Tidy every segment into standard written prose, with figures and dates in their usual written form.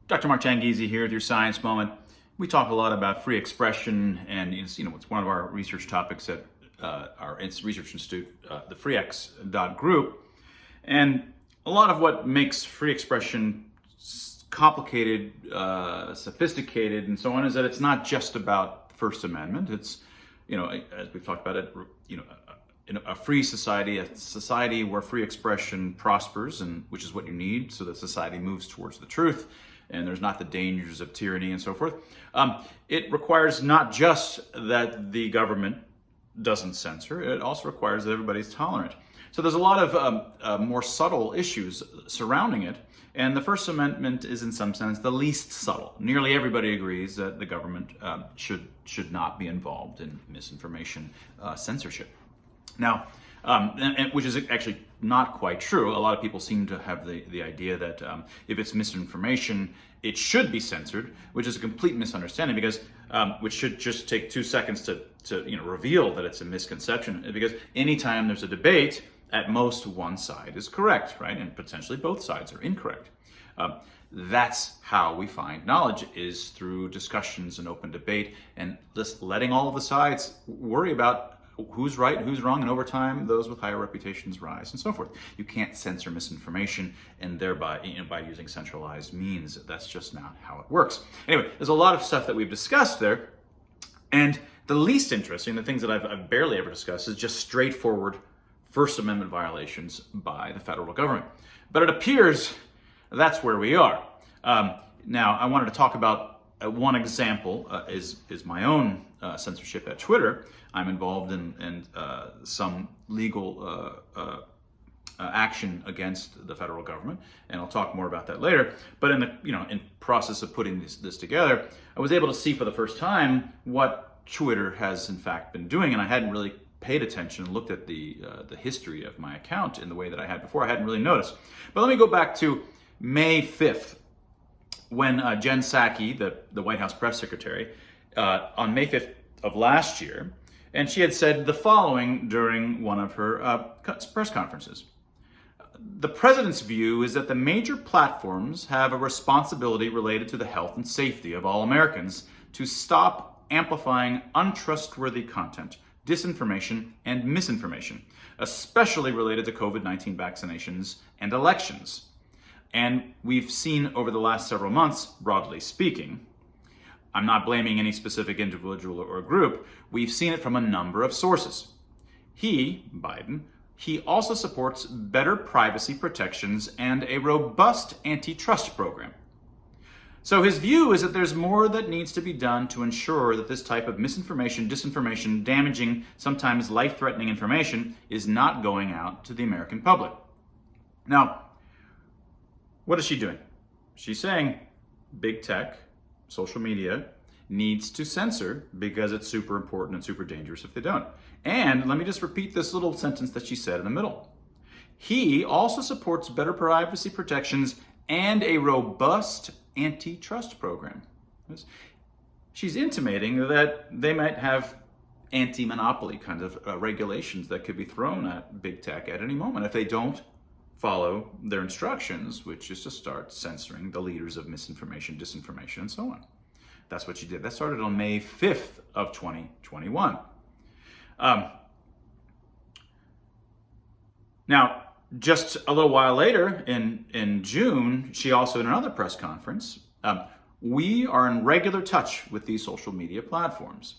Dr. Mark Changizi here with your Science Moment. We talk a lot about free expression, and it's one of our research topics at our research institute, the freex.group. And a lot of what makes free expression complicated, sophisticated, and so on is that it's not just about the First Amendment. It's, as we've talked about it, in a free society, a society where free expression prospers, and which is what you need so that society moves towards the truth and there's not the dangers of tyranny and so forth. It requires not just that the government doesn't censor, it also requires that everybody's tolerant. So there's a lot of more subtle issues surrounding it, and the First Amendment is in some sense the least subtle. Nearly everybody agrees that the government should not be involved in misinformation censorship. Now, which is actually not quite true. A lot of people seem to have the idea that if it's misinformation, it should be censored, which is a complete misunderstanding, because which should just take 2 seconds to reveal that it's a misconception. Because anytime there's a debate, at most one side is correct, right? And potentially both sides are incorrect. That's how we find knowledge, is through discussions and open debate, and just letting all of the sides worry about who's right, who's wrong, and over time, those with higher reputations rise, and so forth. You can't censor misinformation and thereby, by using centralized means. That's just not how it works. Anyway, there's a lot of stuff that we've discussed there, and the least interesting, the things that I've barely ever discussed, is just straightforward First Amendment violations by the federal government. But it appears that's where we are. Now, I wanted to talk about one example is my own censorship at Twitter. I'm involved in some legal action against the federal government, and I'll talk more about that later. But in the in process of putting this together, I was able to see for the first time what Twitter has in fact been doing, and I hadn't really paid attention and looked at the history of my account in the way that I had before. I hadn't really noticed. But let me go back to May 5th, when Jen Psaki, the White House press secretary, on May 5th of last year, and she had said the following during one of her press conferences. The president's view is that the major platforms have a responsibility related to the health and safety of all Americans to stop amplifying untrustworthy content, disinformation, and misinformation, especially related to COVID-19 vaccinations and elections. And we've seen over the last several months, broadly speaking, I'm not blaming any specific individual or group, we've seen it from a number of sources. Biden, he also supports better privacy protections and a robust antitrust program. So his view is that there's more that needs to be done to ensure that this type of misinformation, disinformation, damaging, sometimes life-threatening information is not going out to the American public. Now, what is she doing? She's saying big tech, social media, needs to censor because it's super important and super dangerous if they don't. And let me just repeat this little sentence that she said in the middle. He also supports better privacy protections and a robust antitrust program. She's intimating that they might have anti-monopoly kind of regulations that could be thrown at big tech at any moment if they don't follow their instructions, which is to start censoring the leaders of misinformation, disinformation, and so on. That's what she did. That started on May 5th of 2021. Now, just a little while later, in June, she also, in another press conference, we are in regular touch with these social media platforms.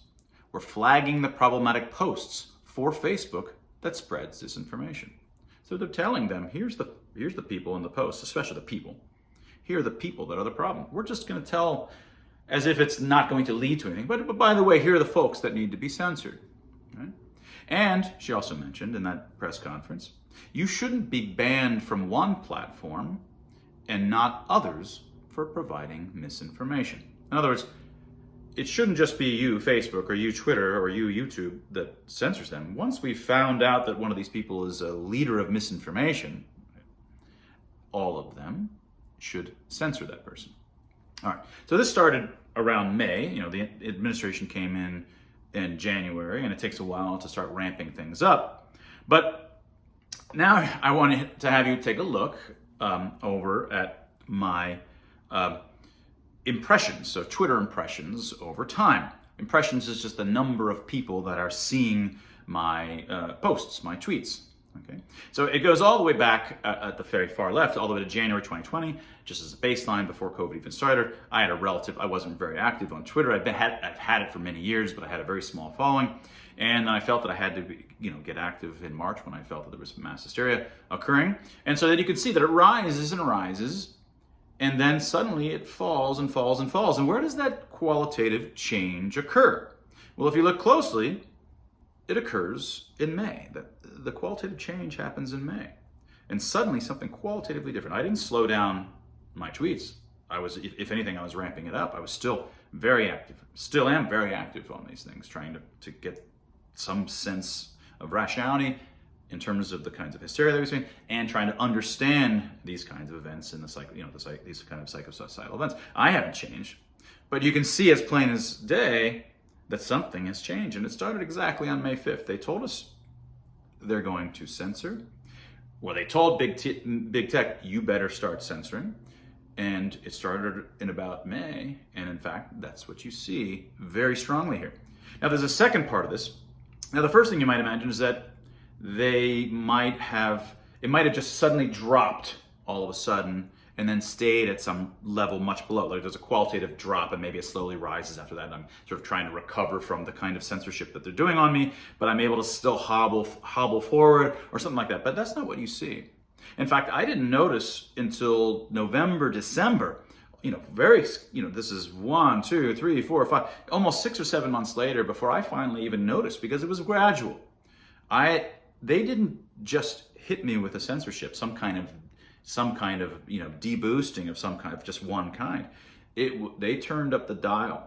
We're flagging the problematic posts for Facebook that spreads disinformation. So they're telling them, here's the people in the posts, especially the people. Here are the people that are the problem. We're just going to tell as if it's not going to lead to anything. But by the way, here are the folks that need to be censored. Right? And she also mentioned in that press conference, you shouldn't be banned from one platform and not others for providing misinformation. In other words, it shouldn't just be you, Facebook, or you, Twitter, or you, YouTube, that censors them. Once we've found out that one of these people is a leader of misinformation, all of them should censor that person. All right, so this started around May. The administration came in January, and it takes a while to start ramping things up. But now I wanted to have you take a look over at my impressions, so Twitter impressions over time. Impressions is just the number of people that are seeing my posts, my tweets. Okay, so it goes all the way back at the very far left, all the way to January 2020, just as a baseline before COVID even started. I wasn't very active on Twitter. I've had it for many years, but I had a very small following, and I felt that I had to get active in March when I felt that there was mass hysteria occurring, and so then you can see that it rises and rises, and then suddenly it falls and falls and falls. And where does that qualitative change occur? Well, if you look closely, it occurs in May. The qualitative change happens in May. And suddenly something qualitatively different. I didn't slow down my tweets. If anything, I was ramping it up. I was still very active, still am very active on these things, trying to get some sense of rationality in terms of the kinds of hysteria that we're seeing, and trying to understand these kinds of events in these kind of psychosocial events. I haven't changed, but you can see as plain as day that something has changed, and it started exactly on May 5th. They told us they're going to censor. Well, they told big tech, you better start censoring. And it started in about May, and in fact, that's what you see very strongly here. Now, there's a second part of this. Now, the first thing you might imagine is that it might have just suddenly dropped all of a sudden and then stayed at some level much below. Like there's a qualitative drop and maybe it slowly rises after that. And I'm sort of trying to recover from the kind of censorship that they're doing on me, but I'm able to still hobble forward or something like that. But that's not what you see. In fact, I didn't notice until November, December, this is 1, 2, 3, 4, 5, almost 6 or 7 months later before I finally even noticed, because it was gradual. They didn't just hit me with a censorship, some kind of deboosting of some kind of just one kind. They turned up the dial,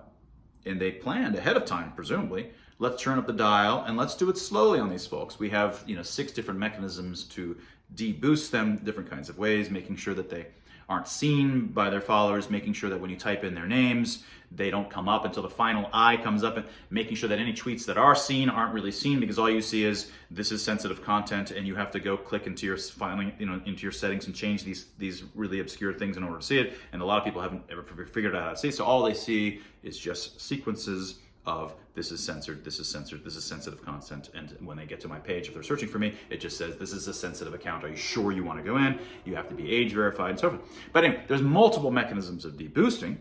and they planned ahead of time, presumably. Let's turn up the dial and let's do it slowly on these folks. We have 6 different mechanisms to deboost them, different kinds of ways, making sure that they aren't seen by their followers, making sure that when you type in their names, they don't come up until the final I comes up, and making sure that any tweets that are seen aren't really seen, because all you see is this is sensitive content, and you have to go click into your filing, into your settings and change these really obscure things in order to see it. And a lot of people haven't ever figured out how to see it, so all they see is just sequences of this is censored, this is censored, this is sensitive content, and when they get to my page, if they're searching for me, it just says this is a sensitive account. Are you sure you want to go in? You have to be age verified and so forth. But anyway, there's multiple mechanisms of deboosting,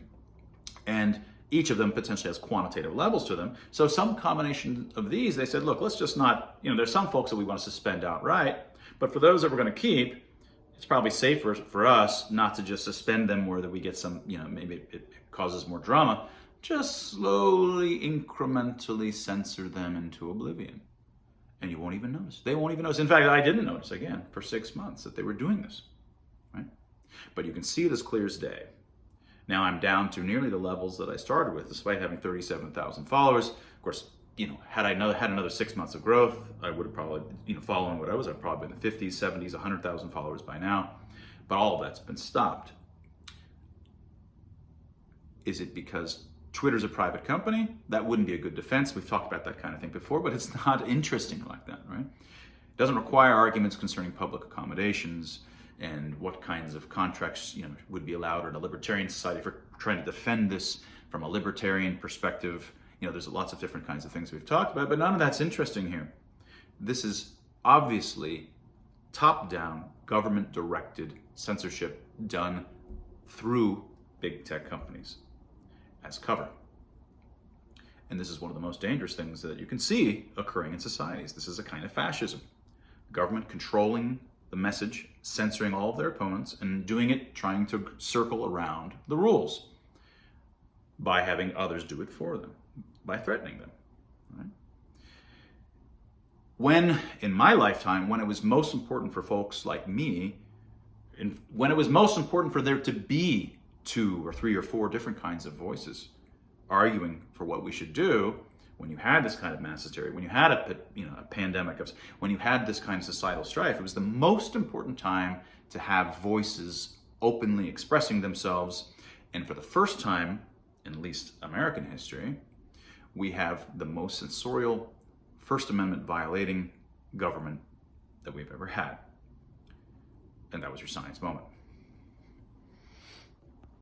and each of them potentially has quantitative levels to them. So some combination of these, they said, look, let's just not, there's some folks that we want to suspend outright, but for those that we're going to keep, it's probably safer for us not to just suspend them where that we get some, maybe it causes more drama. Just slowly, incrementally censor them into oblivion. And you won't even notice. They won't even notice. In fact, I didn't notice, again, for 6 months that they were doing this. Right? But you can see it as clear as day. Now I'm down to nearly the levels that I started with, despite having 37,000 followers. Of course, had I had another 6 months of growth, I would have probably, following what I was, I'd probably been in the 50s, 70s, 100,000 followers by now. But all of that's been stopped. Is it because Twitter's a private company? That wouldn't be a good defense. We've talked about that kind of thing before, but it's not interesting like that, right? It doesn't require arguments concerning public accommodations and what kinds of contracts, would be allowed in a libertarian society. If we're trying to defend this from a libertarian perspective, there's lots of different kinds of things we've talked about, but none of that's interesting here. This is obviously top-down, government-directed censorship done through big tech companies as cover. And this is one of the most dangerous things that you can see occurring in societies. This is a kind of fascism. Government controlling the message, censoring all of their opponents, and doing it trying to circle around the rules by having others do it for them, by threatening them. Right? When, in my lifetime, when it was most important for folks like me, and when it was most important for there to be 2 or 3 or 4 different kinds of voices arguing for what we should do, when you had this kind of mass hysteria, when you had a pandemic, when you had this kind of societal strife, it was the most important time to have voices openly expressing themselves. And for the first time, in at least American history, we have the most censorial, First Amendment violating government that we've ever had. And that was your science moment.